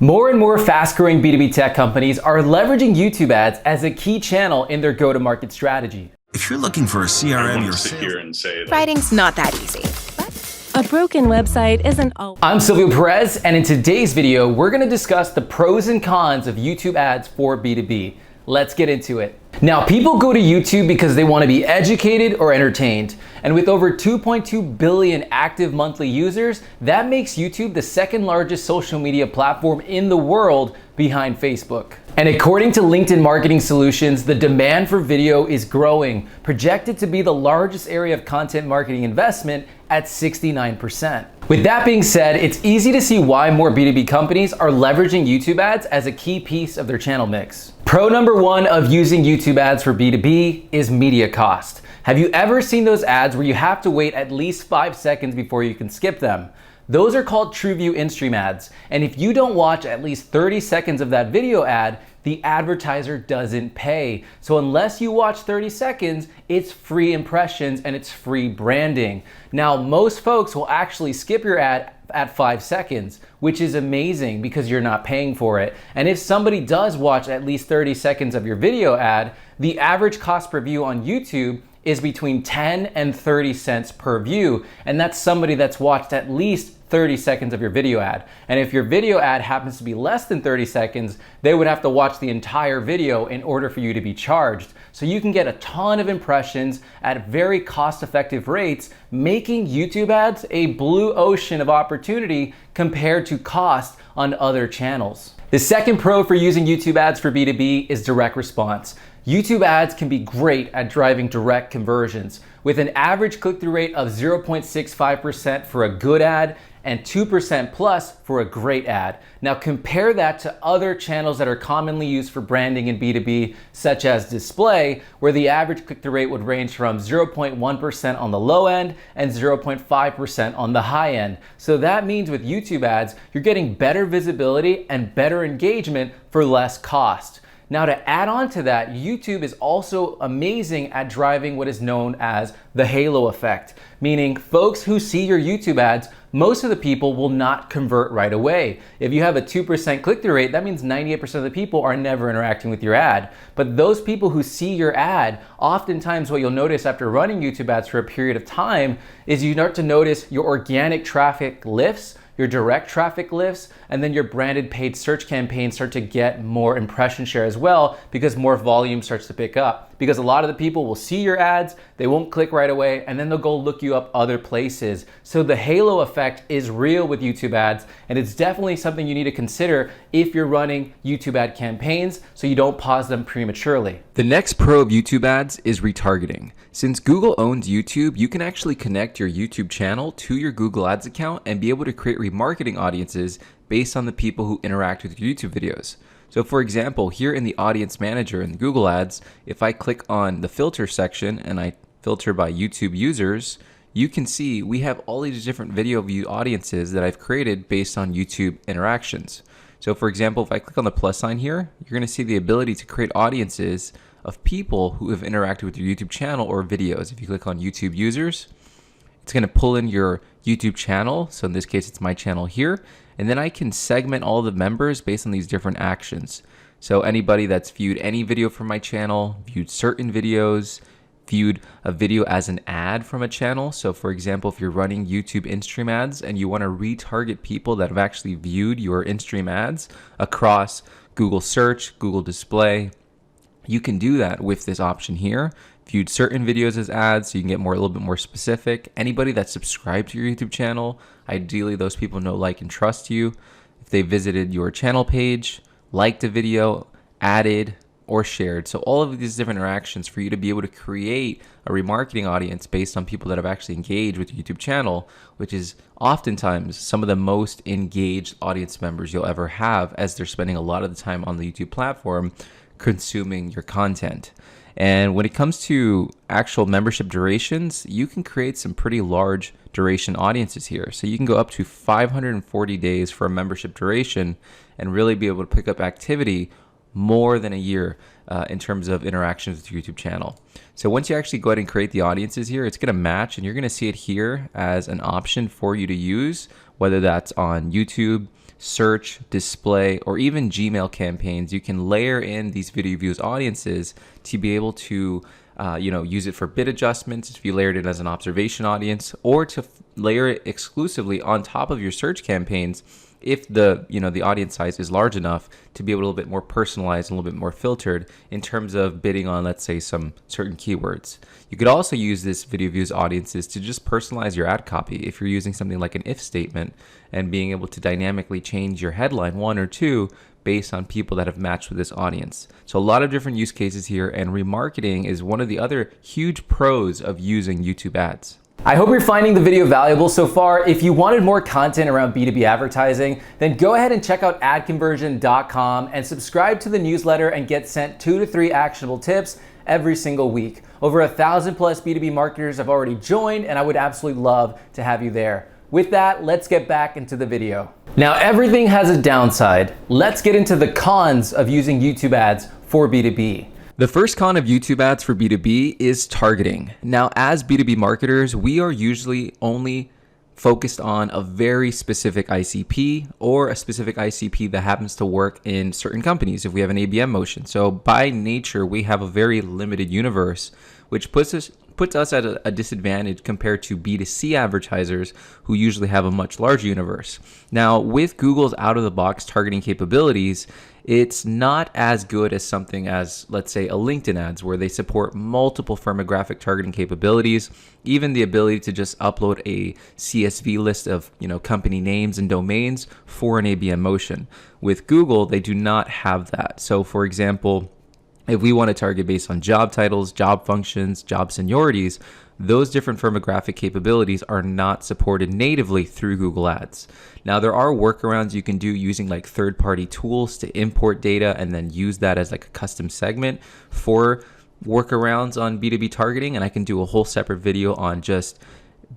More and more fast-growing B2B tech companies are leveraging YouTube ads as a key channel in their go-to-market strategy. If you're looking for a CRM, your sit here and say that writing's not that easy. A broken website isn't always. I'm Silvio Perez, and in today's video, we're going to discuss the pros and cons of YouTube ads for B2B. Let's get into it. Now, people go to YouTube because they want to be educated or entertained. And with over 2.2 billion active monthly users, that makes YouTube the second largest social media platform in the world behind Facebook. And according to LinkedIn Marketing Solutions, the demand for video is growing, projected to be the largest area of content marketing investment at 69%. With that being said, it's easy to see why more B2B companies are leveraging YouTube ads as a key piece of their channel mix. Pro number one of using YouTube ads for B2B is media cost. Have you ever seen those ads where you have to wait at least 5 seconds before you can skip them? Those are called TrueView in-stream ads. And if you don't watch at least 30 seconds of that video ad, the advertiser doesn't pay. So unless you watch 30 seconds, it's free impressions and it's free branding. Now, most folks will actually skip your ad at 5 seconds, which is amazing because you're not paying for it. And if somebody does watch at least 30 seconds of your video ad, the average cost per view on YouTube is between 10 and 30 cents per view. And that's somebody that's watched at least 30 seconds of your video ad. And if your video ad happens to be less than 30 seconds, they would have to watch the entire video in order for you to be charged. So you can get a ton of impressions at very cost-effective rates, making YouTube ads a blue ocean of opportunity compared to cost on other channels. The second pro for using YouTube ads for B2B is direct response. YouTube ads can be great at driving direct conversions with an average click-through rate of 0.65% for a good ad and 2% plus for a great ad. Now compare that to other channels that are commonly used for branding in B2B, such as display, where the average click-through rate would range from 0.1% on the low end and 0.5% on the high end. So that means with YouTube ads, you're getting better visibility and better engagement for less cost. Now, to add on to that, YouTube is also amazing at driving what is known as the halo effect, meaning folks who see your YouTube ads, most of the people will not convert right away. If you have a 2% click-through rate, that means 98% of the people are never interacting with your ad. But those people who see your ad, oftentimes what you'll notice after running YouTube ads for a period of time is you start to notice your organic traffic lifts, your direct traffic lifts, and then your branded paid search campaigns start to get more impression share as well because more volume starts to pick up. Because a lot of the people will see your ads, they won't click right away, and then they'll go look you up other places. So the halo effect is real with YouTube ads, and it's definitely something you need to consider if you're running YouTube ad campaigns so you don't pause them prematurely. The next pro of YouTube ads is retargeting. Since Google owns YouTube, you can actually connect your YouTube channel to your Google Ads account and be able to create remarketing audiences based on the people who interact with your YouTube videos. So for example, here in the audience manager in Google Ads, if I click on the filter section and I filter by YouTube users, you can see we have all these different video view audiences that I've created based on YouTube interactions. So for example, if I click on the plus sign here, you're going to see the ability to create audiences of people who have interacted with your YouTube channel or videos. If you click on YouTube users, it's going to pull in your YouTube channel. So in this case, it's my channel here. And then I can segment all the members based on these different actions. So anybody that's viewed any video from my channel, viewed certain videos, viewed a video as an ad from a channel. So for example, if you're running YouTube in-stream ads and you want to retarget people that have actually viewed your in-stream ads across Google Search, Google Display, you can do that with this option here. Viewed certain videos as ads, so you can get a little bit more specific. Anybody that's subscribed to your YouTube channel, ideally those people know, like, and trust you. If they visited your channel page, liked a video, added, or shared. So all of these different interactions for you to be able to create a remarketing audience based on people that have actually engaged with your YouTube channel, which is oftentimes some of the most engaged audience members you'll ever have as they're spending a lot of the time on the YouTube platform consuming your content. And when it comes to actual membership durations, you can create some pretty large duration audiences here. So you can go up to 540 days for a membership duration and really be able to pick up activity more than a year in terms of interactions with your YouTube channel. So once you actually go ahead and create the audiences here, it's going to match and you're going to see it here as an option for you to use, whether that's on YouTube, search, display, or even Gmail campaigns, you can layer in these video views audiences to be able to use it for bid adjustments if you layered it as an observation audience, or to layer it exclusively on top of your search campaigns if the audience size is large enough to be able to a little bit more personalized and a little bit more filtered in terms of bidding on, let's say, some certain keywords. You could also use this video views audiences to just personalize your ad copy if you're using something like an if statement and being able to dynamically change your headline 1 or 2 based on people that have matched with this audience. So a lot of different use cases here, and remarketing is one of the other huge pros of using YouTube ads. I hope you're finding the video valuable so far. If you wanted more content around B2B advertising, then go ahead and check out AdConversion.com and subscribe to the newsletter and get sent 2 to 3 actionable tips every single week. Over 1,000 plus B2B marketers have already joined, and I would absolutely love to have you there. With that, let's get back into the video. Now, everything has a downside. Let's get into the cons of using YouTube ads for B2B. The first con of YouTube ads for B2B is targeting. Now, as B2B marketers, we are usually only focused on a very specific ICP or a specific ICP that happens to work in certain companies if we have an ABM motion. So by nature, we have a very limited universe, which puts us at a disadvantage compared to B2C advertisers who usually have a much larger universe. Now, with Google's out-of-the-box targeting capabilities, it's not as good as something as, let's say, a LinkedIn ads, where they support multiple firmographic targeting capabilities, even the ability to just upload a CSV list of company names and domains for an ABM motion. With Google, they do not have that. So, for example, if we want to target based on job titles, job functions, job seniorities, those different firmographic capabilities are not supported natively through Google Ads. Now, there are workarounds you can do using like third-party tools to import data and then use that as like a custom segment for workarounds on B2B targeting. And I can do a whole separate video on just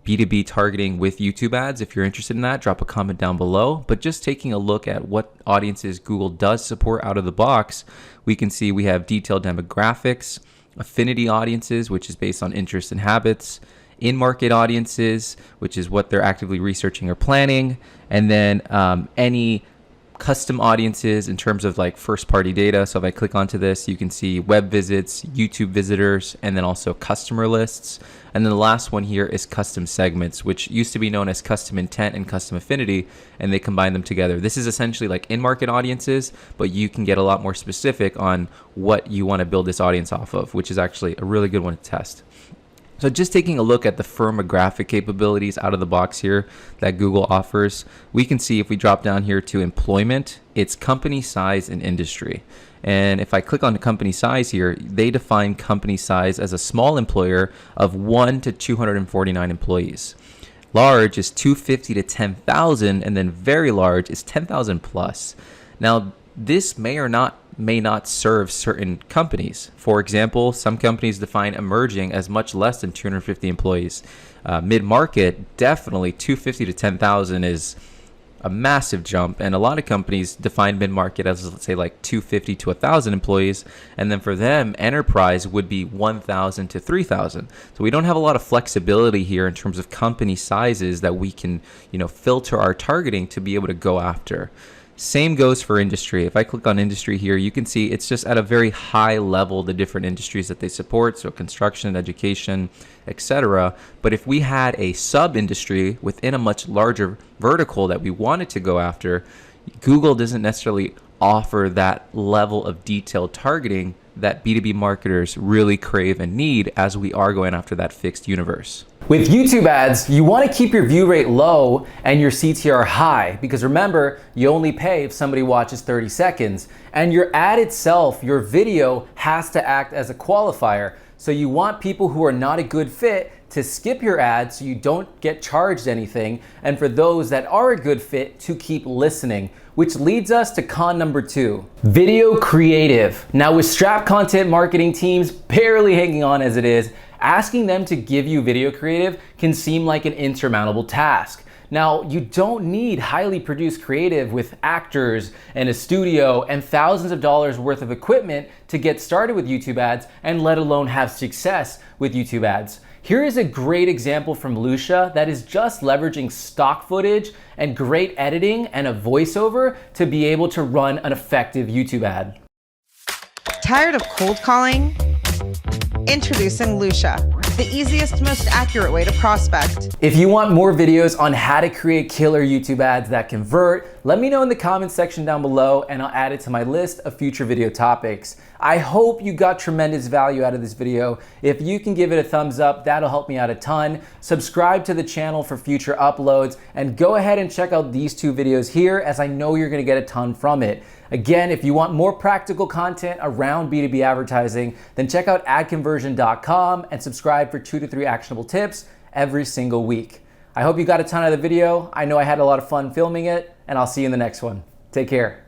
B2B targeting with YouTube ads. If you're interested in that, drop a comment down below. But just taking a look at what audiences Google does support out of the box, we can see we have detailed demographics, affinity audiences, which is based on interests and habits, in-market audiences, which is what they're actively researching or planning, and then any custom audiences in terms of like first-party data. So if I click onto this, you can see web visits, YouTube visitors, and then also customer lists. And then the last one here is custom segments, which used to be known as custom intent and custom affinity, and they combine them together. This is essentially like in-market audiences, but you can get a lot more specific on what you want to build this audience off of, which is actually a really good one to test. So just taking a look at the firmographic capabilities out of the box here that Google offers, we can see if we drop down here to employment, it's company size and industry. And if I click on the company size here, they define company size as a small employer of 1 to 249 employees. Large is 250 to 10,000, and then very large is 10,000 plus. Now, this may not serve certain companies. For example, some companies define emerging as much less than 250 employees. Mid-market, definitely 250 to 10,000 is a massive jump, and a lot of companies define mid-market as, let's say, like 250 to 1,000 employees, and then for them, enterprise would be 1,000 to 3,000. So we don't have a lot of flexibility here in terms of company sizes that we can, filter our targeting to be able to go after. Same goes for industry. If I click on industry here, you can see it's just at a very high level, the different industries that they support, so construction, education, etc. But if we had a sub-industry within a much larger vertical that we wanted to go after, Google doesn't necessarily offer that level of detailed targeting that B2B marketers really crave and need as we are going after that fixed universe. With YouTube ads, you want to keep your view rate low and your CTR high, because remember, you only pay if somebody watches 30 seconds. And your ad itself, your video, has to act as a qualifier. So you want people who are not a good fit to skip your ad so you don't get charged anything, and for those that are a good fit to keep listening, which leads us to con number 2, video creative. Now, with strapped content marketing teams barely hanging on as it is, asking them to give you video creative can seem like an insurmountable task. Now, you don't need highly produced creative with actors and a studio and thousands of dollars worth of equipment to get started with YouTube ads, and let alone have success with YouTube ads. Here is a great example from Lucia that is just leveraging stock footage and great editing and a voiceover to be able to run an effective YouTube ad. Tired of cold calling? Introducing Lucia, the easiest, most accurate way to prospect. If you want more videos on how to create killer YouTube ads that convert, let me know in the comments section down below and I'll add it to my list of future video topics. I hope you got tremendous value out of this video. If you can give it a thumbs up, that'll help me out a ton. Subscribe to the channel for future uploads and go ahead and check out these 2 videos here, as I know you're gonna get a ton from it. Again, if you want more practical content around B2B advertising, then check out adconversion.com and subscribe for 2 to 3 actionable tips every single week. I hope you got a ton out of the video. I know I had a lot of fun filming it, and I'll see you in the next one. Take care.